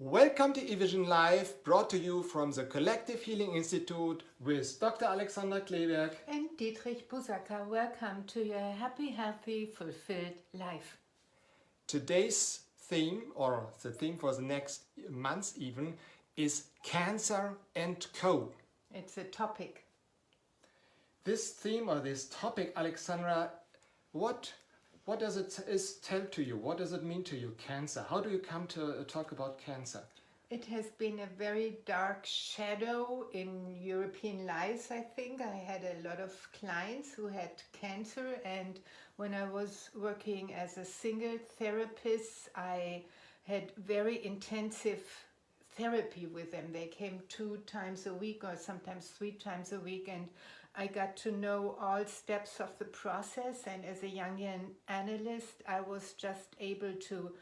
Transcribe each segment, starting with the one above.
Welcome to eVision Live, brought to you from the Collective Healing Institute with Dr. Alexandra Kleeberg and Dietrich Busaka. Welcome to your happy, healthy, fulfilled life. Today's theme, or the theme for the next month even, is Cancer and Co. It's a topic. This theme or this topic, Alexandra, what does it tell to you? What does it mean to you, cancer? How do you come to talk about cancer? It has been a very dark shadow in European lives, I think. I had a lot of clients who had cancer, and when I was working as a single therapist, I had very intensive therapy with them. They came 2 times a week or sometimes 3 times a week, and I got to know all steps of the process. And as a Jungian analyst, I was just able to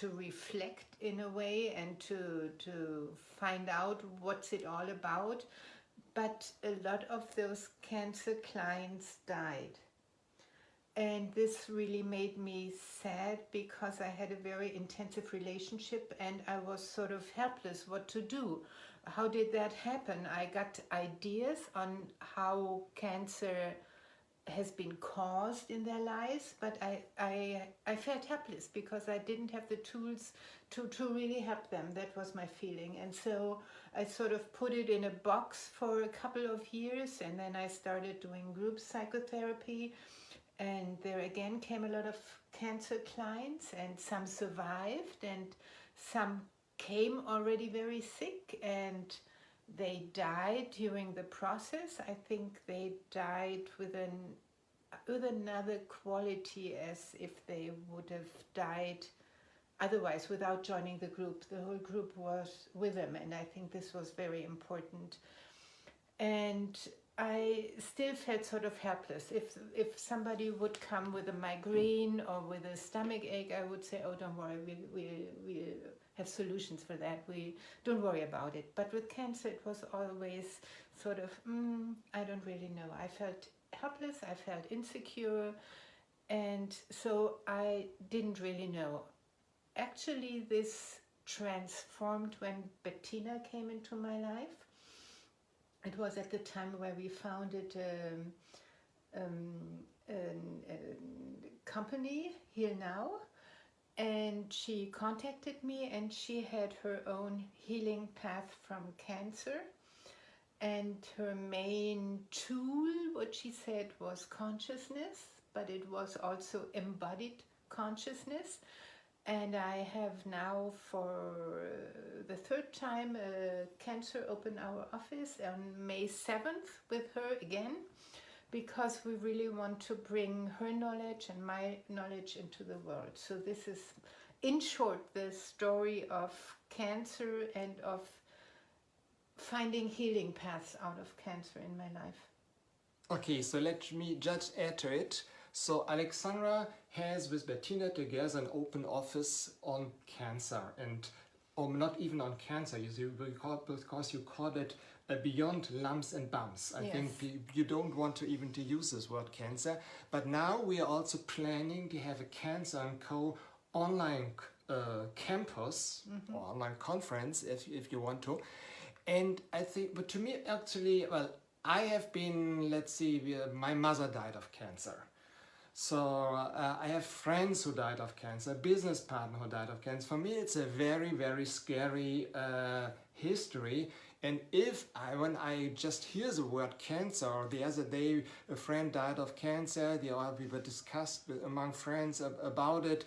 reflect in a way and to find out what's it all about. But a lot of those cancer clients died. And this really made me sad because I had a very intensive relationship and I was sort of helpless what to do. How did that happen? I got ideas on how cancer has been caused in their lives, but I felt helpless because I didn't have the tools to really help them. That was my feeling. And so I sort of put it in a box for a couple of years, and then I started doing group psychotherapy. And there again came a lot of cancer clients, and some survived and some came already very sick and they died during the process. I think they died with another quality as if they would have died otherwise without joining the group. The whole group was with them, and I think this was very important. And I still felt sort of helpless. If somebody would come with a migraine or with a stomach ache, I would say, oh, don't worry, we have solutions for that. We don't worry about it. But with cancer, it was always sort of, I don't really know. I felt helpless, I felt insecure, and so I didn't really know. Actually, this transformed when Bettina came into my life. It was at the time where we founded a company, Heal Now, and she contacted me and she had her own healing path from cancer. And her main tool, what she said, was consciousness, but it was also embodied consciousness. And I have now, for the 3rd time, Cancer opened our office on May 7th with her again, because we really want to bring her knowledge and my knowledge into the world. So this is, in short, the story of cancer and of finding healing paths out of cancer in my life. Okay, so let me just add to it. So Alexandra has with Bettina together an open office on cancer, and not even on cancer, because you call it beyond lumps and bumps. I think you don't want to even to use this word cancer, but now we are also planning to have a Cancer and Co. online campus or online conference if you want to. And I think, but to me actually, well, I have been, let's see, my mother died of cancer. So I have friends who died of cancer, a business partner who died of cancer. For me, it's a very, very scary history. And when I just hear the word cancer, or the other day a friend died of cancer, we were discussed among friends about it,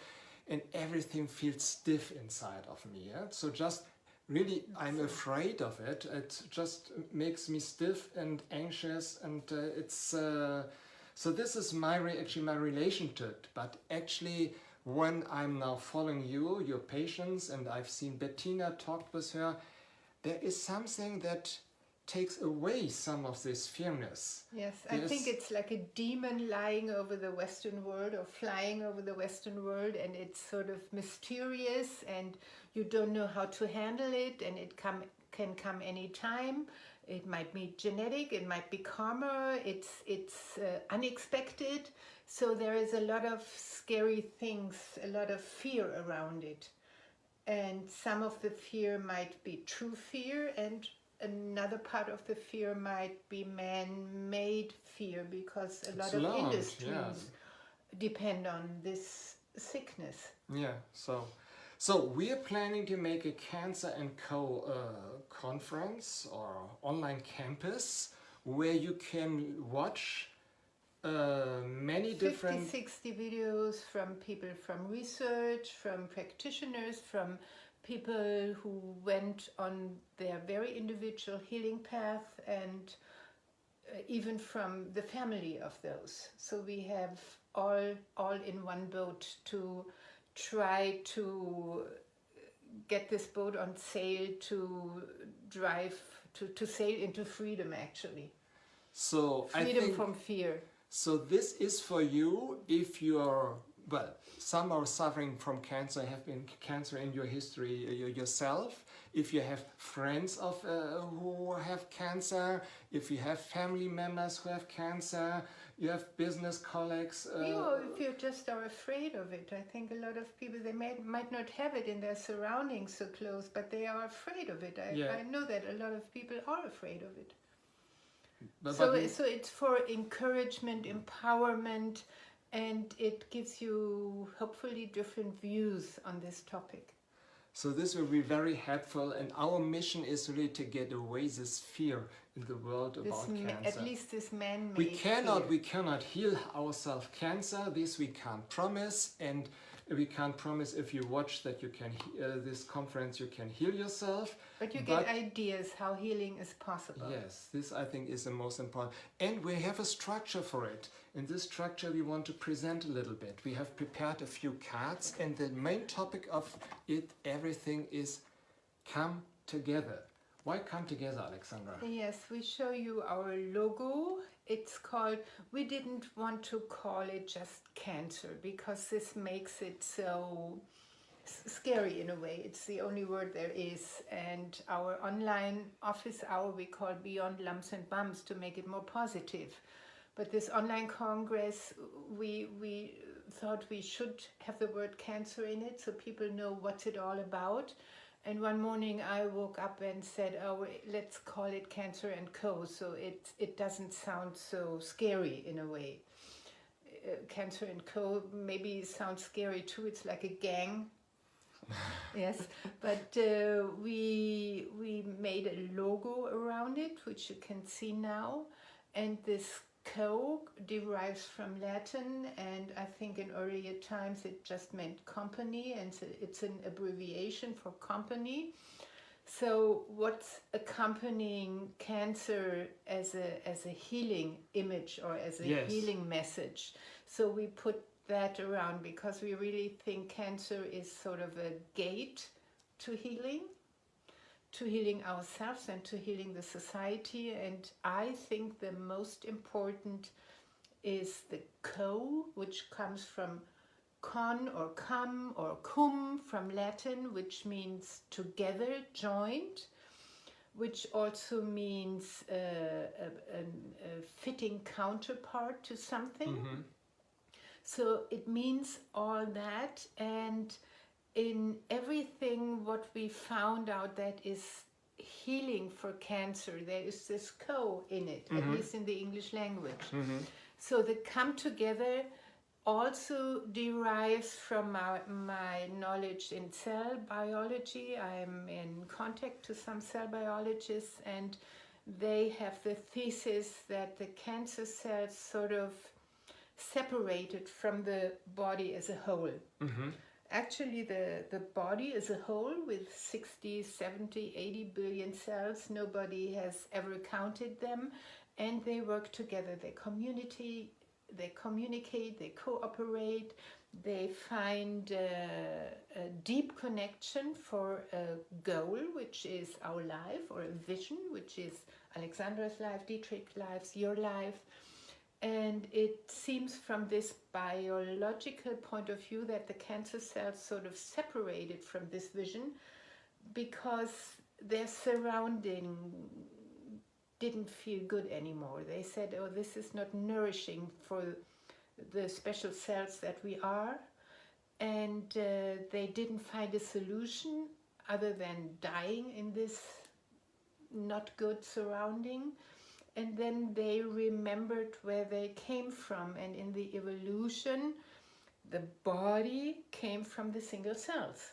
and everything feels stiff inside of me. Yeah? So just really, I'm afraid of it. It just makes me stiff and anxious, and so this is my relation to it. But actually, when I'm now following your patients, and I've seen Bettina talk with her, there is something that takes away some of this fearness. Yes, I think it's like a demon lying over the Western world or flying over the Western world, and it's sort of mysterious and you don't know how to handle it, and it can come any time. It might be genetic, it might be karma, it's unexpected. So there is a lot of scary things, a lot of fear around it. And some of the fear might be true fear, and another part of the fear might be man-made fear, because a lot of industries depend on this sickness. Yeah, so we are planning to make a Cancer and Co conference or online campus where you can watch many different 50-60 videos from people from research, from practitioners, from people who went on their very individual healing path, and even from the family of those. So we have all in one boat to try to get this boat on sail, to drive to sail into freedom, actually. So freedom I think, from fear. So this is for you if you are, well, some are suffering from cancer, have been cancer in your history yourself. If you have friends of who have cancer, if you have family members who have cancer, you have business colleagues. If you just are afraid of it, I think a lot of people, they might not have it in their surroundings so close, but they are afraid of it. I know that a lot of people are afraid of it. So it's for encouragement, empowerment, and it gives you hopefully different views on this topic. So this will be very helpful, and our mission is really to get away this fear in the world about cancer. At least this man-made we cannot heal ourselves cancer. This we can't promise, and we can't promise if you watch that you can this conference you can heal yourself. But you get ideas how healing is possible. Yes, this I think is the most important. And we have a structure for it. In this structure we want to present a little bit. We have prepared a few cards, and the main topic of it, everything is come together. Why come together, Alexandra? Yes, we show you our logo. It's called, we didn't want to call it just cancer, because this makes it so scary in a way. It's the only word there is. And our online office hour we call Beyond Lumps and Bumps, to make it more positive. But this online congress, we thought we should have the word cancer in it so people know what's it all about. And one morning I woke up and said, oh, let's call it Cancer and Co. So it doesn't sound so scary in a way. Cancer and Co. maybe sounds scary too. It's like a gang. Yes, but we made a logo around it, which you can see now. And this Co derives from Latin, and I think in earlier times it just meant company, and so it's an abbreviation for company. So what's accompanying cancer as a healing image or as a healing message? So we put that around because we really think cancer is sort of a gate to healing ourselves and to healing the society. And I think the most important is the co, which comes from con or cum or cum from Latin, which means together, joined, which also means a fitting counterpart to something. Mm-hmm. So it means all that, and in everything what we found out that is healing for cancer, there is this co in it, mm-hmm. at least in the English language. Mm-hmm. So the come together also derives from my knowledge in cell biology. I'm in contact to some cell biologists, and they have the thesis that the cancer cells sort of separated from the body as a whole. Mm-hmm. Actually, the body as a whole, with 60, 70, 80 billion cells, nobody has ever counted them, and they work together. They communicate, they cooperate, they find a deep connection for a goal, which is our life, or a vision, which is Alexandra's life, Dietrich's life, your life. And it seems from this biological point of view that the cancer cells sort of separated from this vision because their surrounding didn't feel good anymore. They said, oh, this is not nourishing for the special cells that we are. and they didn't find a solution other than dying in this not good surrounding. And then they remembered where they came from, and in the evolution the body came from the single cells.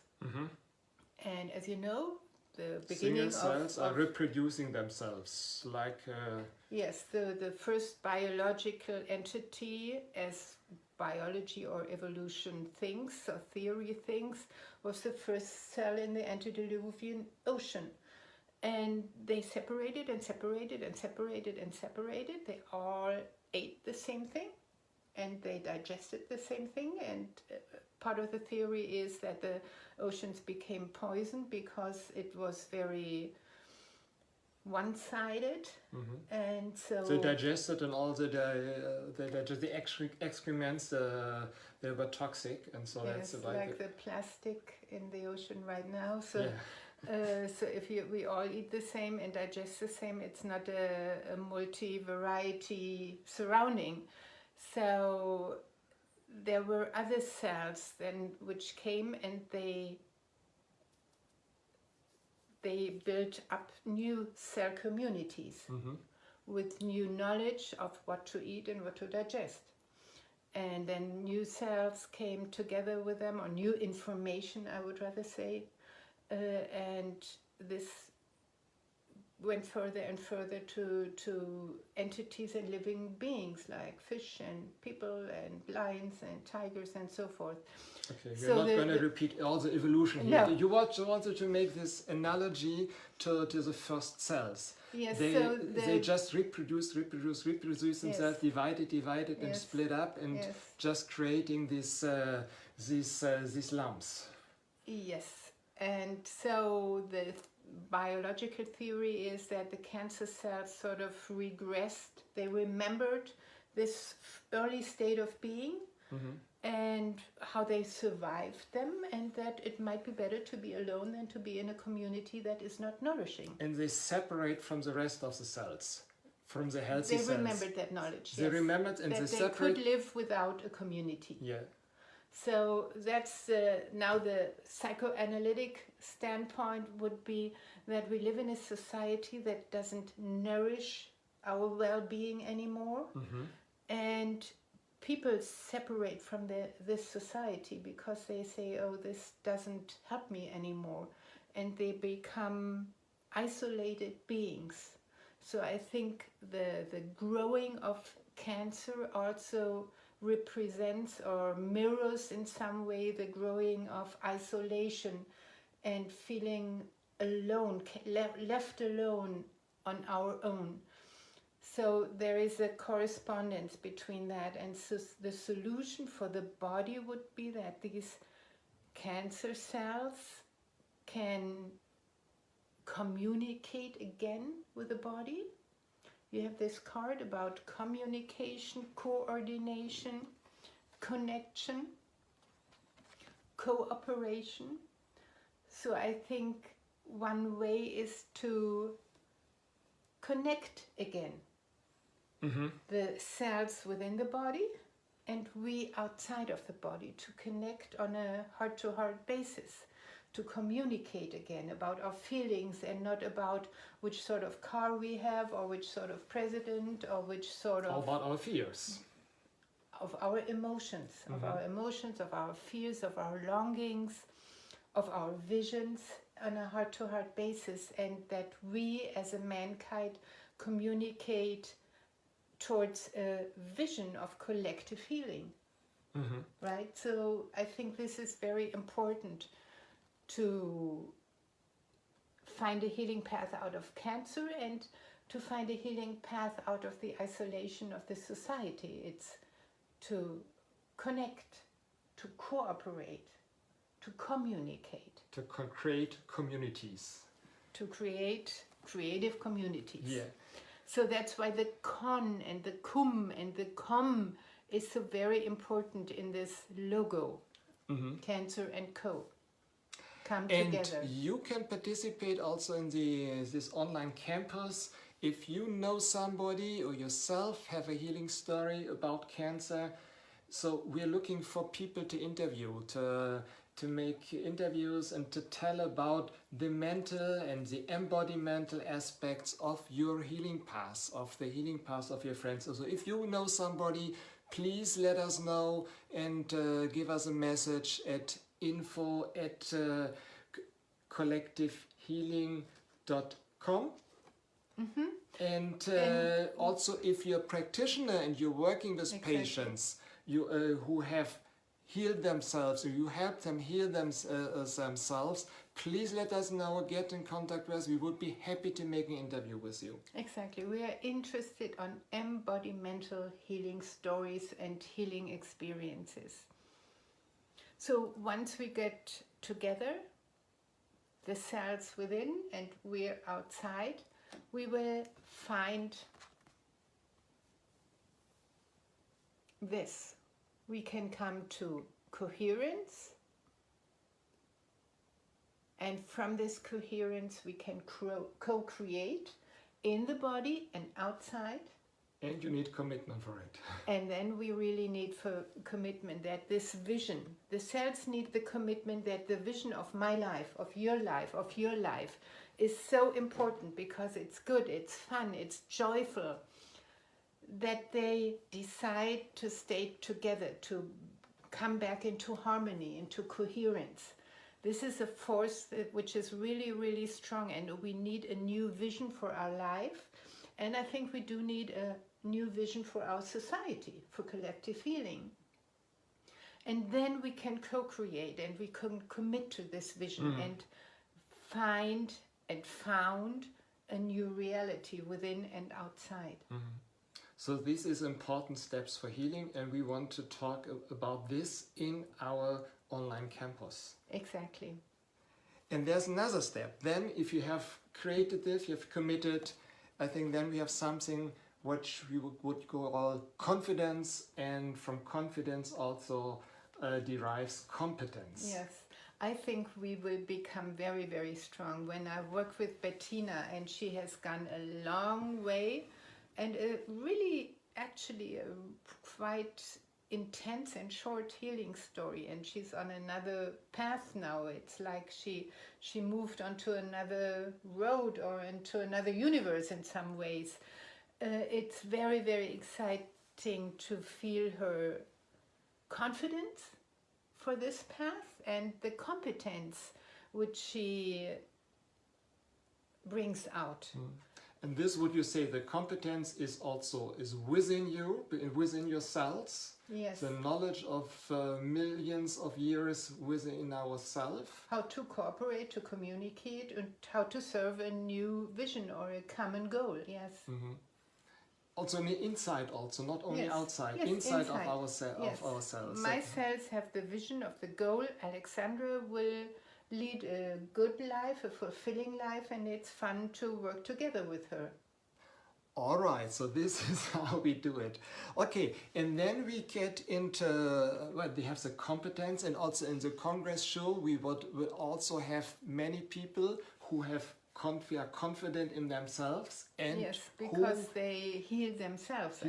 And as you know, the beginning Single cells are reproducing themselves, like yes, the first biological entity, as biology or evolution thinks or theory thinks, was the first cell in the antediluvian ocean. And they separated and separated and separated and separated. They all ate the same thing and they digested the same thing. And part of the theory is that the oceans became poisoned because it was very one-sided. And so they digested, and all the excrements, they were toxic, and so yes, that's like the plastic in the ocean right now. So yeah. so if we all eat the same and digest the same, it's not a multi-variety surrounding. So there were other cells then which came, and they built up new cell communities with new knowledge of what to eat and what to digest. And then new cells came together with them, or new information, I would rather say. And this went further and further to entities and living beings like fish and people and lions and tigers and so forth. Okay, So we're not going to repeat all the evolution here. No. You wanted to make this analogy to the first cells. Yes, They just reproduce themselves, Yes. divided and Yes. split up, and Yes. just creating these lumps. Yes, and so the biological theory is that the cancer cells sort of regressed. They remembered this early state of being and how they survived them, and that it might be better to be alone than to be in a community that is not nourishing. And they separate from the rest of the cells, from the healthy They cells. remembered that knowledge. They yes, remembered, and that they they separate. could live without a community. Yeah. So that's now the psychoanalytic standpoint would be that we live in a society that doesn't nourish our well-being anymore, and people separate from this society because they say, oh, this doesn't help me anymore, and they become isolated beings. So I think the growing of cancer also represents or mirrors in some way the growing of isolation and feeling alone, left alone on our own. So there is a correspondence between that, and so the solution for the body would be that these cancer cells can communicate again with the body. You have this card about communication, coordination, connection, cooperation. So I think one way is to connect again the cells within the body and we outside of the body, to connect on a heart-to-heart basis, to communicate again about our feelings and not about which sort of car we have or which sort of president or which sort How of about our fears? of our emotions, of our fears, of our longings, of our visions on a heart-to-heart basis, and that we as a mankind communicate towards a vision of collective healing, right? So I think this is very important to find a healing path out of cancer and to find a healing path out of the isolation of the society. It's to connect, to cooperate, to communicate, To create communities. to create creative communities. Yeah. So that's why the con and the cum and the com is so very important in this logo, Cancer and Co. Come And together. you can participate also in this online campus. If you know somebody or yourself have a healing story about cancer, So we're looking for people to interview, to make interviews and to tell about the mental and the embodimental aspects of your healing path, of the healing path of your friends. So if you know somebody, please let us know and give us a message at info@collectivehealing.com. And also, if you're a practitioner and you're working with patients who have healed themselves, or you help them heal themselves, please let us know, get in contact with us. We would be happy to make an interview with you. Exactly. We are interested on embodimental healing stories and healing experiences. So once we get together, the cells within and we're outside, we will find this. We can come to coherence, and from this coherence we can co-create in the body and outside. And you need commitment for it. And then we really need for commitment that this vision, the cells need the commitment that the vision of my life, of your life is so important because it's good, it's fun, it's joyful, that they decide to stay together, to come back into harmony, into coherence. This is a force which is really, really strong, and we need a new vision for our life. And I think we do need a new vision for our society, for collective healing. And then we can co-create and we can commit to this vision and find and found a new reality within and outside. So this is important steps for healing, and we want to talk about this in our online campus. Exactly. And there's another step. Then if you have created this, you have committed, I think then we have something which we would call confidence, and from confidence also derives competence. Yes. I think we will become very, very strong. When I work with Bettina, and she has gone a long way, and really actually a quite intense and short healing story, and she's on another path now. It's like she moved onto another road or into another universe in some ways. It's very, very exciting to feel her confidence for this path and the competence which she brings out. And this, would you say, the competence is within you, within your cells? Yes. The knowledge of millions of years within ourselves. How to cooperate, to communicate, and how to serve a new vision or a common goal. Yes. Also on the inside, also not only outside, yes, inside. Of our cells. My cells have the vision of the goal. Alexandra will lead a good life, a fulfilling life, and it's fun to work together with her. All right, so this is how we do it. Okay, and then we get into, we have the competence, and also in the Congress show we will also have many people who are confident in themselves, and yes, because they heal themselves.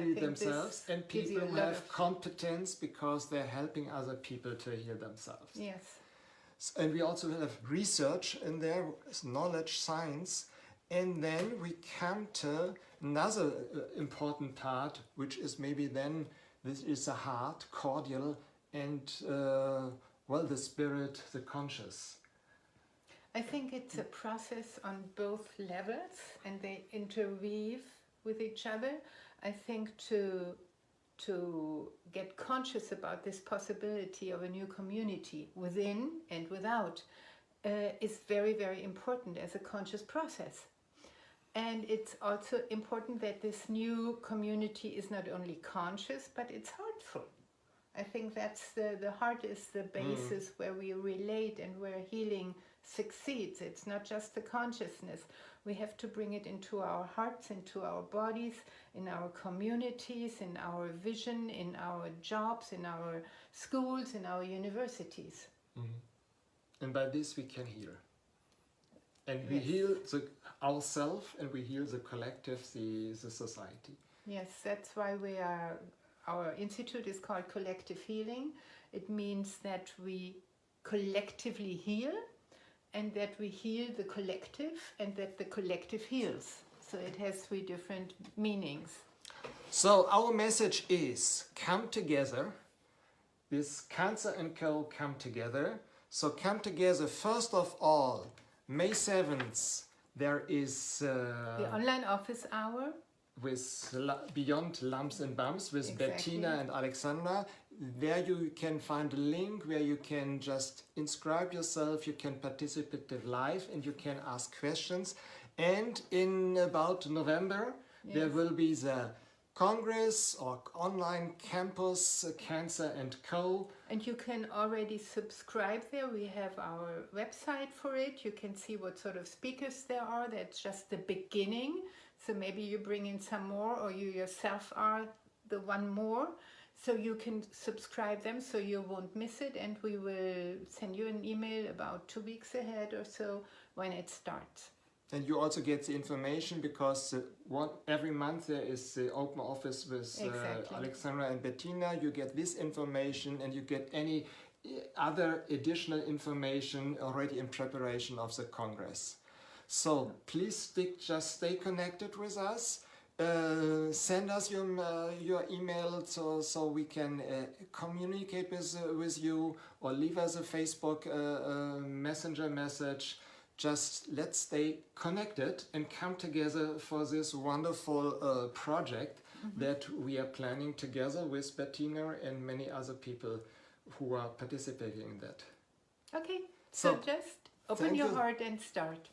And people who have competence because they're helping other people to heal themselves. Yes. And we also have research in there, knowledge, science, and then we come to another important part, which is maybe then, this is the heart, cordial, and the spirit, the conscious. I think it's a process on both levels, and they interweave with each other. I think to get conscious about this possibility of a new community within and without is very, very important as a conscious process. And it's also important that this new community is not only conscious, but it's heartful. I think that's the heart is the basis where we relate and where healing succeeds. It's not just the consciousness. We have to bring it into our hearts, into our bodies, in our communities, in our vision, in our jobs, in our schools, in our universities. And by this we can heal. And we heal ourselves, and we heal the collective, the society. Yes, that's why we are our institute is called Collective Healing. It means that we collectively heal, and that we heal the collective, and that the collective heals. So it has 3 different meanings. So our message is come together. This Cancer & Co. come together. So come together. First of all, May 7th, there is The online office hour. with Beyond Lumps and Bumps with Exactly. Bettina and Alexandra. There you can find a link where you can just inscribe yourself, you can participate live, and you can ask questions. And in about November, there will be the Congress or online campus Cancer & Co. And you can already subscribe there. We have our website for it. You can see what sort of speakers there are. That's just the beginning. So maybe you bring in some more, or you yourself are the one more. So you can subscribe them so you won't miss it. And we will send you an email about 2 weeks ahead or so when it starts. And you also get the information because every month there is the open office with Exactly. Alexandra and Bettina. You get this information, and you get any other additional information already in preparation of the Congress. So please just stay connected with us. Send us your email so we can communicate with you, or leave us a Facebook messenger message. Just let's stay connected and come together for this wonderful project that we are planning together with Bettina and many other people who are participating in that. Okay, So, so just open thank your you. heart and start.